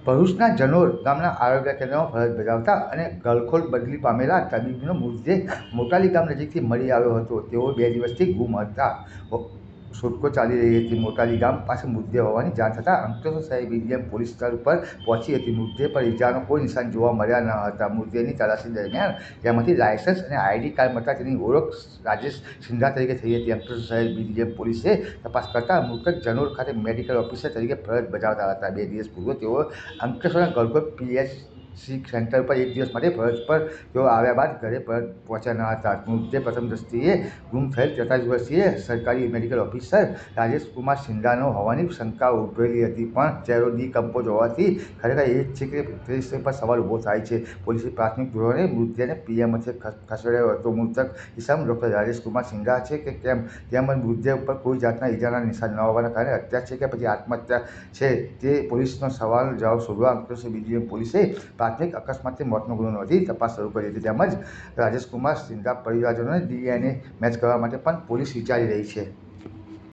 ભરૂચના જનોર ગામના આરોગ્ય કેન્દ્રમાં ફરજ બજાવતા અને ગળખોલ બદલી પામેલા તબીબનો મૃતદેહ મોટાલી ગામ નજીકથી મળી આવ્યો હતો. તેઓ 2 દિવસથી ગુમ હતા. શોધખોળ ચાલી રહી હતી. મોટાલી ગામ પાસે મૃતદેહ હોવાની જાણ થતાં અંકલેશ્વર શહેર બીજીએમ પોલીસ સ્થળ પર પહોંચી હતી. મૃતદેહ પર ઇજાનો કોઈ નિશાન જોવા મળ્યા ન હતા. મૃતદેહની તલાશી દરમિયાન તેમાંથી લાયસન્સ અને આઈડી કાર્ડ મળતા તેની ઓળખ રાજેશ સિંધા તરીકે થઈ હતી. અંકલેશ્વર શહેર બીજીએમ પોલીસે તપાસ કરતા મૃતક જનોર ખાતે મેડિકલ ઓફિસર તરીકે ફરજ બજાવતા હતા. 2 દિવસ પૂર્વે તેઓ અંકલેશ્વરના ગળખોલ પીએચસી સેન્ટર પર 1 દિવસ માટે ફરજ પર તેઓ આવ્યા બાદ ઘરે પરત પહોંચ્યા ન હતા. મૃતદેહ પ્રથમ દ્રષ્ટિએ ગુમ થયેલ 43 વર્ષીય સરકારી મેડિકલ ઓફિસર રાજેશ કુમાર સિંધાનો હોવાની શંકા ઉઠેલી હતી, પણ ચહેરો ડિકમ્પોઝ હોવાથી ખરેખર એ જ છે કે તે પર સવાલ ઊભો થાય છે. પોલીસે પ્રાથમિક ધોરણે મૃતદેહને પીએમ મથકે ખસેડ્યો હતો. મૃતક ઇસમ ડોક્ટર રાજેશ કુમાર સિંધા છે કે કેમ, તેમજ મૃતદેહ ઉપર કોઈ જાતના ઇજાના નિશાન ન હોવાના કારણે હત્યા છે કે પછી આત્મહત્યા છે તે પોલીસનો સવાલ જવાબ શોધવા અંકલેશ્વર બીજીએમ પોલીસે પ્રાથમિક અકસ્માતથી મોતનો ગુનો નોંધી તપાસ શરૂ કરી હતી. તેમજ રાજેશ કુમાર સિંધા પરિવારજનોને ડીએનએ મેચ કરવા માટે પણ પોલીસ વિચારી રહી છે.